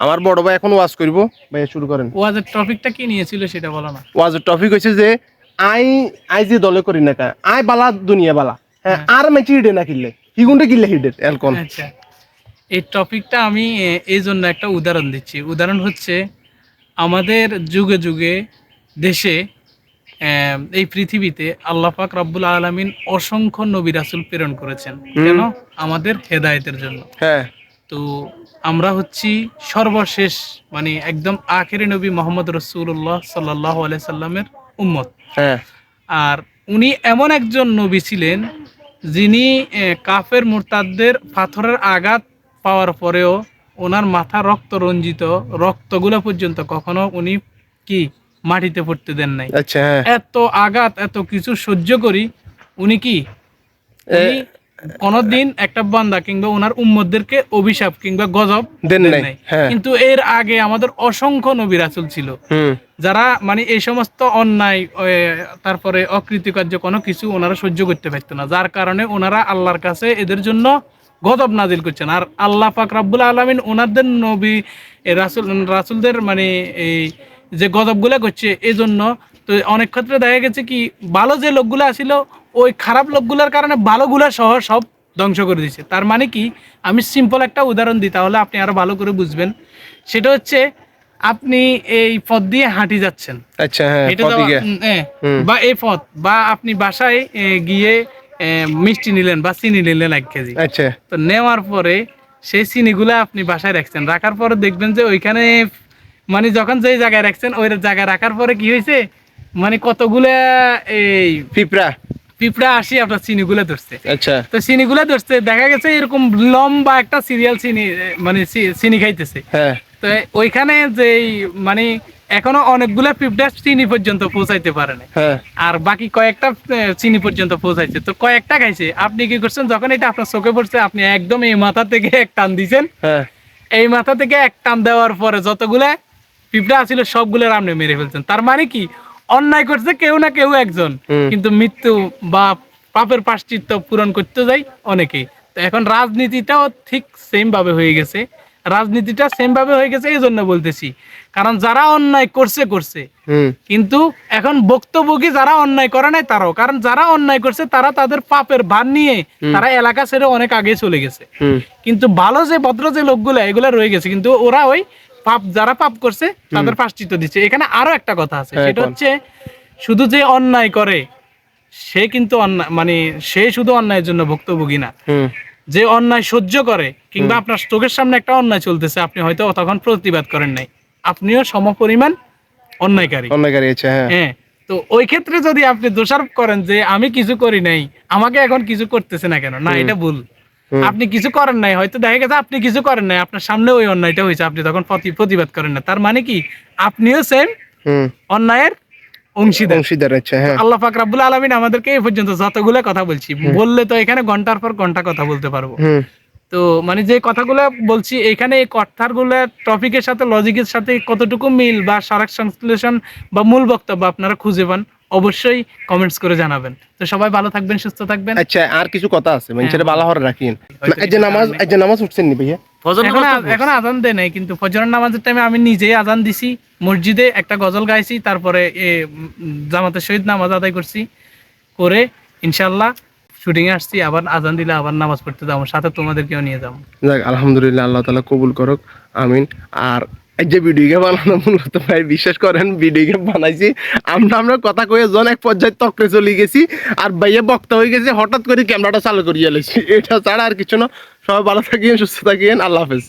আমার বড় ভাই এখন ওয়াজ করব, ভাই শুরু করেন। ওয়াজের টপিকটা কি নিয়েছিল সেটা বলো না। ওয়াজের টপিক হচ্ছে যে আই আই যে দলে করি না কা আই বালা দুনিয়া বালা, হ্যাঁ আর মেচি হিডে না কিনলে হিগুন্ডে কিনলে হিডে এলকন। আচ্ছা, এই টপিকটা আমি এই জন্য একটা উদাহরণ দিচ্ছি। উদাহরণ হচ্ছে আমাদের যুগে যুগে দেশে এই পৃথিবীতে আল্লাহ পাক রব্বুল আলামিন অসংখ্য নবী রাসূল প্রেরণ করেছেন। কেন? আমাদের হেদায়েতের জন্য। হ্যাঁ, তো আমরা হচ্ছি সর্বশেষ, মানে একদম আখেরি নবী মোহাম্মদ রাসূলুল্লাহ সাল্লাল্লাহু আলাইহি সাল্লামের উম্মত। হ্যাঁ, আর উনি এমন একজন নবী ছিলেন যিনি কাফের মুরতাদদের পাথরের আঘাত পাওয়ার পরেও ওনার মাথা রক্ত রঞ্জিত, রক্তগুলো পর্যন্ত কখনো উনি কি মাটিতে পড়তে দেন নাই। আচ্ছা, হ্যাঁ, এত আঘাত এত কিছু সহ্য করি উনি কি উনি কোনদিন একটা বান্দা কিংবা ওনার উম্মতদেরকে অভিশাপ কিংবা গজব দেন দেন নাই। নাই। হ্যাঁ, কিন্তু এর আগে আমাদের অসংখ্য নবী রাসূল ছিল যারা মানে এই সমস্ত অন্যায় তারপরে অকৃতকার্য কোনো কিছু ওনারা সহ্য করতে পারতো না, যার কারণে ওনারা আল্লাহর কাছে এদের জন্য গজব নাজিল করছেন। আর আল্লাহ পাক রব্বুল আলামিন ওনাদের নবী রাসূলদের মানে এই যে গজবগুলা করছে এই জন্য। তো অনেক ক্ষেত্রে দেখা গেছে কি ভালো যে লোকগুলো আসিল ওই খারাপ লোকগুলোর কারণে ভালোগুলা সহ সব ধ্বংস করে দিচ্ছে। তার মানে কি, আমি সিম্পল একটা উদাহরণ দিই তাহলে আপনি আরো ভালো করে বুঝবেন। সেটা হচ্ছে আপনি এই পথ দিয়ে হাঁটি যাচ্ছেন, আচ্ছা, হ্যাঁ, বা এই পথ বা আপনি বাসায় গিয়ে মিষ্টি নিলেন বা চিনি নিলেন 1 কেজি। আচ্ছা, তো নেওয়ার পরে সেই চিনিগুলো আপনি বাসায় রাখছেন, রাখার পরে দেখবেন যে ওইখানে মানে যখন যেই জায়গায় রাখছেন ওই জায়গায় রাখার পরে কি হয়েছে, মানে কতগুলা এই পিঁপড়া আসি আপনার চিনিগুলো ধরছে। আচ্ছা, তো চিনিগুলো ধরছে, দেখা গেছে এরকম লম্বা একটা সিরিয়াল চিনি, মানে চিনি খাইতেছে। হ্যাঁ, তো ওইখানে যে মানে এখনো অনেকগুলা পিঁপড়া চিনি পর্যন্ত পৌঁছাইতে পারে না, হ্যাঁ, আর বাকি কয়েকটা চিনি পর্যন্ত পৌঁছাইছে। তো কয়েকটা খাইছে, আপনি কি করছেন যখন এটা আপনার চোখে পড়ছে আপনি একদম এই মাথা থেকে এক টান দিছেন। হ্যাঁ, এই মাথা থেকে এক টান দেওয়ার পরে যতগুলা পিঁপড়া ছিল সবগুলোর আপনি মেরে ফেলছেন। তার মানে কি, অন্যায় করছে কেউ না কেউ একজন, কিন্তু মৃত্যু বা পাপের প্রায়শ্চিত্ত পূরণ করতে যাই অনেকেই। তো এখন রাজনীতিটাও ঠিক সেম ভাবে হয়ে গেছে। রাজনীতিটা সেম ভাবে হয়ে গেছে এই জন্য বলতেছি, কারণ যারা অন্যায় করছে কিন্তু এখন বক্তব্যী যারা অন্যায় করে নাই তারাও, কারণ যারা অন্যায় করছে তারা তাদের পাপের ভার নিয়ে তারা এলাকা ছেড়ে অনেক আগে চলে গেছে। কিন্তু ভালো যে ভদ্র যে লোকগুলো এগুলা রয়ে গেছে, কিন্তু ওরা ওই পাপ যারা পাপ করছে তাদের প্রায়শ্চিত্ত দিচ্ছে। এখানে আরো একটা কথা আছে, সেটা হচ্ছে শুধু যে অন্যায় করে সে কিন্তু অন্যায় মানে সে শুধু অন্যায়ের জন্য ভুক্তভোগী না, যে অন্যায় সহ্য করে কিংবা আপনার চোখের সামনে একটা অন্যায় চলতেছে আপনি হয়তো তখন প্রতিবাদ করেন নাই, আপনিও সমপরিমাণ অন্যায়কারী। হ্যাঁ, তো ওই ক্ষেত্রে যদি আপনি দোষারোপ করেন যে আমি কিছু করি নাই, আমাকে এখন কিছু করতেছে না কেন, না এটা ভুল। আপনি কিছু করেন নাই, হয়তো দেখা গেছে আপনি কিছু করেন নাই, আপনার সামনে ওই অন্যায়টা হয়েছে, আপনি তখন প্রতিবাদ করেন না। তার মানে কি, আপনিও সেম অন্যায়ের অংশীদার। আল্লাহ পাক রব্বুল আলামিন আমাদেরকে এই পর্যন্ত যতগুলো কথা বলছি, বললে তো এখানে ঘন্টার পর ঘন্টা কথা বলতে পারবো। তো মানে যে কথাগুলো বলছি এখানে এই কথাগুলো টপিকের সাথে লজিকের সাথে কতটুকু মিল বা সারাক সংশ্লেষণ বা মূল বক্তব্য আপনারা খুঁজে পান অবশ্যই কমেন্টস করে জানাবেন। তো সবাই ভালো থাকবেন, সুস্থ থাকবেন। আচ্ছা, আর কিছু কথা আছে মানুষের ভালো হরে রাখিন। এই যে নামাজ উঠছেন নি ভাইয়া? এখন আজান দেয় নাই, কিন্তু ফজরের নামাজের টাইমে আমি নিজেই আজান দিছি, মসজিদে একটা গজল গাইছি, তারপরে জামাতের সহিত নামাজ আদায় করছি, করে ইনশাল্লাহ শুটিং এ আসছি। আবার আজান দিলে আবার নামাজ পড়তে যাবো, সাথে তোমাদেরকেও নিয়ে যাবো। যাক, আলহামদুলিল্লাহ, আল্লাহ তাআলা কবুল করুক, আমিন। আর এই যে ভিডিও বানানো মূলত ভাই বিশ্বাস করেন ভিডিও বানাইছি আমরা কথা কয়ে এক পর্যায়ে তকরে চলে গেছি, আর ভাইয়া বক্তা হয়ে গেছে, হঠাৎ করে ক্যামেরাটা চালু করিয়া লাইছি। এটা ছাড়া আর কিছু না। সবাই ভালো থাকিয়েন, সুস্থ থাকিয়েন, আল্লাহ হাফেজ।